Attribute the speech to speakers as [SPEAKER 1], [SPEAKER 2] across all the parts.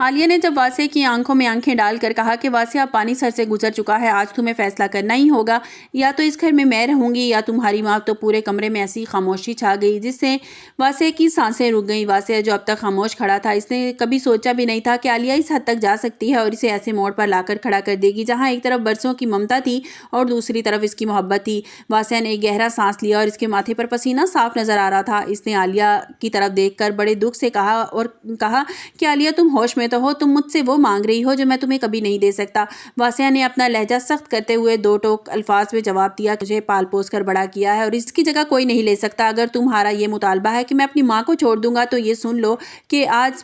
[SPEAKER 1] आलिया ने जब वासिया की आंखों में आंखें डालकर कहा कि वासिया, पानी सर से गुजर चुका है, आज तुम्हें फैसला करना ही होगा, या तो इस घर में मैं रहूंगी या तुम्हारी माँ। तो पूरे कमरे में ऐसी खामोशी छा गई जिससे वासिया की सांसें रुक गईं। वासिया जो अब तक खामोश खड़ा था, इसने कभी सोचा भी नहीं था कि आलिया इस हद तक जा सकती है और इसे ऐसे मोड़ पर लाकर खड़ा कर देगी जहाँ एक तरफ बरसों की ममता थी और दूसरी तरफ इसकी मोहब्बत थी। वासिया ने एक गहरा सांस लिया और इसके माथे पर पसीना साफ नजर आ रहा था। इसने आलिया की तरफ देखकर बड़े दुख से कहा कि आलिया, तुम होश में तो हो, तुम मुझसे वो मांग रही हो जो मैं तुम्हें कभी नहीं दे सकता। वासिया ने अपना लहजा सख्त करते हुए दो टोक अल्फाज में जवाब दिया, मुझे पाल पोस कर बड़ा किया है और इसकी जगह कोई नहीं ले सकता। अगर तुम्हारा ये मुतालबा है कि मैं अपनी माँ को छोड़ दूंगा तो ये सुन लो कि आज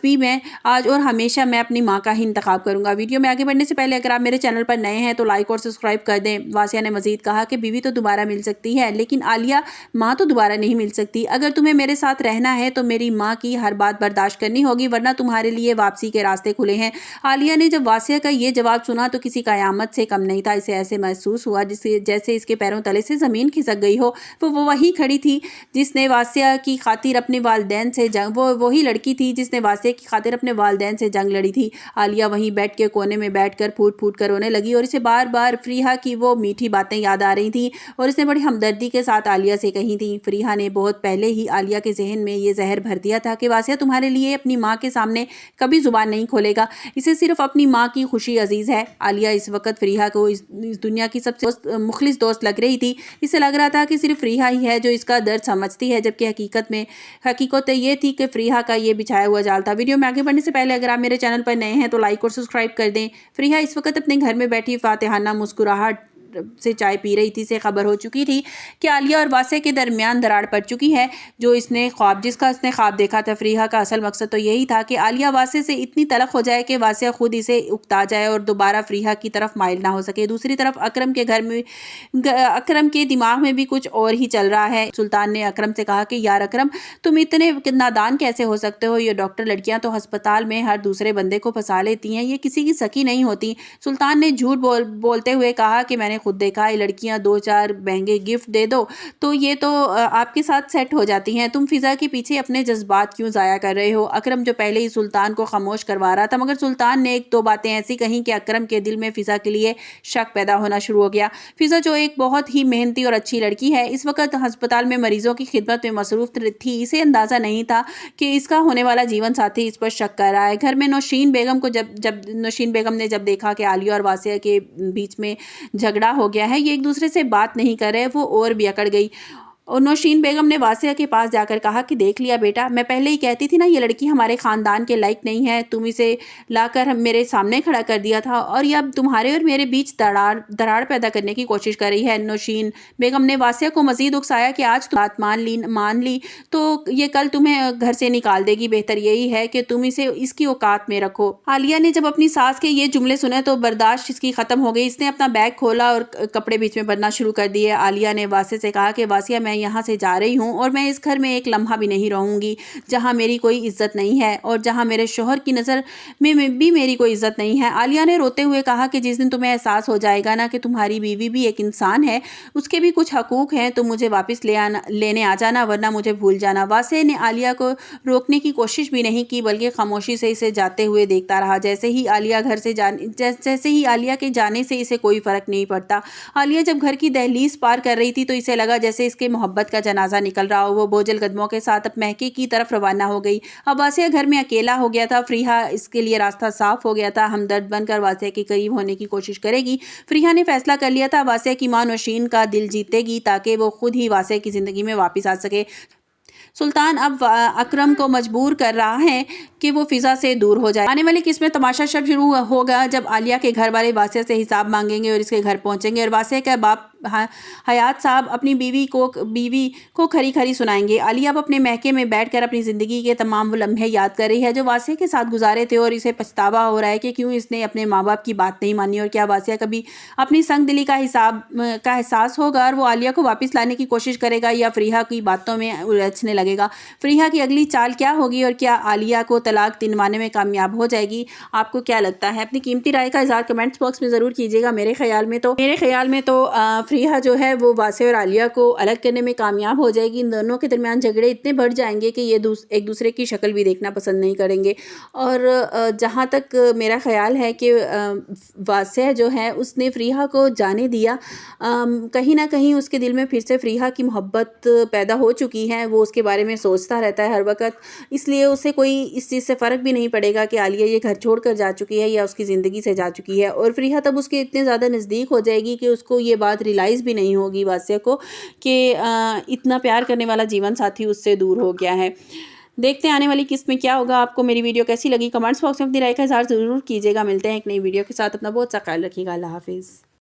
[SPEAKER 1] और हमेशा मैं अपनी माँ का ही इंतखाब करूंगा। वीडियो में आगे बढ़ने से पहले अगर आप मेरे चैनल पर नए हैं तो लाइक और सब्सक्राइब कर दें। वासिया ने मजीद कहा कि बीवी तो दोबारा मिल सकती है, लेकिन आलिया, माँ तो दोबारा नहीं मिल सकती। अगर तुम्हें मेरे साथ रहना है तो मेरी माँ की हर बात बर्दाश्त करनी होगी, वरना तुम्हारे लिए वापसी के रास्ते खुले हैं। आलिया ने जब वासिया का ये जवाब सुना तो किसी कयामत से कम नहीं था। इसे ऐसे महसूस हुआ जैसे इसके पैरों तले से ज़मीन खिसक गई हो। वो वही खड़ी थी जिसने वासिया की खातिर अपने वालिदैन से जंग वो वही लड़की थी जिसने वासिया की खातिर अपने वालिदैन से जंग लड़ी थी। आलिया वहीं बेड के कोने में बैठकर फूट फूट कर रोने लगी और इसे बार बार फरीहा की वो मीठी बातें याद आ रही थी और इसने बड़ी हमदर्दी के साथ आलिया से कही थी। फरीहा ने बहुत पहले ही आलिया के जहन में ये जहर भर दिया था कि वासिया तुम्हारे लिए अपनी माँ के सामने कभी जुबान नहीं खोलेगा, इसे सिर्फ अपनी माँ की खुशी अजीज है। आलिया इस वक्त फरीहा को इस दुनिया की सबसे मुखलिस दोस्त लग रही थी। इसे लग रहा था कि सिर्फ फरीहा ही है जो इसका दर्द समझती है, जबकि हकीकत ये थी कि फरीहा का ये बिछाया हुआ जाल था। वीडियो में आगे बढ़ने से पहले अगर आप मेरे चैनल पर नए हैं तो लाइक और सब्सक्राइब कर दें। फरीहा इस वक्त अपने घर में बैठी फातिहाना मुस्कुराहट से चाय पी रही थी। इसे खबर हो चुकी थी कि आलिया और वासिया के दरमियान दरार पड़ चुकी है। जिसका उसने ख्वाब देखा था, फरीहा का असल मकसद तो यही था कि आलिया वासिया से इतनी तलख हो जाए कि वासिया खुद इसे उकता जाए और दोबारा फरीहा की तरफ माइल ना हो सके। दूसरी तरफ अकरम के दिमाग में भी कुछ और ही चल रहा है। सुल्तान ने अकरम से कहा कि यार अकरम, तुम इतने नादान कैसे हो सकते हो? ये डॉक्टर लड़कियां तो अस्पताल में हर दूसरे बंदे को फंसा लेती हैं, ये किसी की सकी नहीं होती। सुल्तान ने झूठ बोलते हुए कहा कि मैंने खुद देखा है, लड़कियां 2-4 महंगे गिफ्ट दे दो तो ये तो आपके साथ सेट हो जाती हैं। तुम फिजा के पीछे अपने जज्बात क्यों ज़ाया कर रहे हो? अकरम जो पहले ही सुल्तान को खामोश करवा रहा था, मगर सुल्तान ने एक दो बातें ऐसी कहीं कि अकरम के दिल में फिजा के लिए शक पैदा होना शुरू हो गया। फिजा जो एक बहुत ही मेहनती और अच्छी लड़की है, इस वक्त अस्पताल में मरीजों की खिदमत में मसरूफ थी। इसे अंदाज़ा नहीं था कि इसका होने वाला जीवन साथी इस पर शक कर रहा है। घर में नौशीन बेगम को नौशीन बेगम ने जब देखा कि आलिया और वासिया के बीच में झगड़ा हो गया है, ये एक दूसरे से बात नहीं कर रहे, वो और भी अकड़ गई। और नौशीन बेगम ने वासिया के पास जाकर कहा कि देख लिया बेटा, मैं पहले ही कहती थी ना ये लड़की हमारे खानदान के लायक नहीं है, तुम इसे लाकर मेरे सामने खड़ा कर दिया था और ये अब तुम्हारे और मेरे बीच दरार पैदा करने की कोशिश कर रही है। नौशीन बेगम ने वासिया को मजीद उकसाया कि आज तुम बात मान ली तो ये कल तुम्हें घर से निकाल देगी, बेहतर यही है कि तुम इसे इसकी औकात में रखो। आलिया ने जब अपनी सास के ये जुमले सुने तो बर्दाश्त इसकी खत्म हो गई। इसने अपना बैग खोला और कपड़े बीच में भरना शुरू कर दिए। आलिया ने वासिया से कहा कि वासिया, मैं यहाँ से जा रही हूँ और मैं इस घर में एक लम्हा भी नहीं रहूँगी जहाँ मेरी कोई इज्जत नहीं है और जहाँ मेरे शोहर की नज़र में भी मेरी कोई इज्जत नहीं है। आलिया ने रोते हुए कहा कि जिस दिन तुम्हें एहसास हो जाएगा ना कि तुम्हारी बीवी भी एक इंसान है, उसके भी कुछ हकूक़ हैं, तो मुझे वापस लेने आ जाना, वरना मुझे भूल जाना। वासिया ने आलिया को रोकने की कोशिश भी नहीं की, बल्कि खामोशी से इसे जाते हुए देखता रहा। जैसे ही आलिया के जाने से इसे कोई फ़र्क नहीं पड़ता। आलिया जब घर की दहलीज पार कर रही थी तो इसे लगा जैसे इसके मोहब्बत का जनाजा निकल रहा हो। वो बोझल कदमों के साथ अब महके की तरफ रवाना हो गई। अब वासिया घर में अकेला हो गया था। फरीहा इसके लिए रास्ता साफ हो गया था। हमदर्द बनकर वासिया के करीब होने की कोशिश करेगी। फरीहा ने फैसला कर लिया था वासिया की मां नौशीन का दिल जीतेगी ताकि वो खुद ही वासिया की जिंदगी में वापस आ सके। सुल्तान अब अकरम को मजबूर कर रहा है कि वो फिजा से दूर हो जाए। आने वाली किस्त में तमाशा शब शुरू होगा जब आलिया के घर वाले वासिया से हिसाब मांगेंगे और इसके घर पहुंचेंगे और वासिया का बाप हयात साहब अपनी बीवी को खरी खरी सुनाएंगे। आलिया अब अपने महके में बैठकर अपनी ज़िंदगी के तमाम वो लम्हे याद कर रही है जो वासिया के साथ गुजारे थे और इसे पछतावा हो रहा है कि क्यों इसने अपने माँ बाप की बात नहीं मानी। और क्या वासिया कभी अपनी संग दिली का एहसास होगा और वो आलिया को वापस लाने की कोशिश करेगा या फरीहा की बातों में उलझने लगेगा? फरीहा की अगली चाल क्या होगी और क्या आलिया को तलाक दिलवाने में कामयाब हो जाएगी? आपको क्या लगता है? अपनी कीमती राय का इज़हार कमेंट्स बॉक्स में ज़रूर कीजिएगा। मेरे ख्याल में तो فریحہ جو ہے وہ واسع اور عالیہ کو الگ کرنے میں کامیاب ہو جائے گی۔ ان دونوں کے درمیان جھگڑے اتنے بڑھ جائیں گے کہ یہ ایک دوسرے کی شکل بھی دیکھنا پسند نہیں کریں گے۔ اور جہاں تک میرا خیال ہے کہ واسع جو ہے اس نے فریحہ کو جانے دیا، کہیں نہ کہیں اس کے دل میں پھر سے فریحہ کی محبت پیدا ہو چکی ہے، وہ اس کے بارے میں سوچتا رہتا ہے ہر وقت، اس لیے اسے کوئی اس چیز سے فرق بھی نہیں پڑے گا کہ عالیہ یہ گھر چھوڑ کر جا چکی ہے یا اس کی زندگی سے جا چکی ہے۔ اور فریحہ تب اس کے اتنے زیادہ نزدیک ہو جائے گی کہ اس کو یہ بات ریلائز بھی نہیں ہوگی واسع کو کہ اتنا پیار کرنے والا جیون ساتھی اس سے دور ہو گیا ہے۔ دیکھتے ہیں آنے والی قسط میں کیا ہوگا۔ آپ کو میری ویڈیو کیسی لگی کمنٹس باکس میں اپنی رائے کا اظہار ضرور کیجیے گا۔ ملتے ہیں ایک نئی ویڈیو کے ساتھ، اپنا بہت سا خیال رکھیے گا۔ اللہ حافظ۔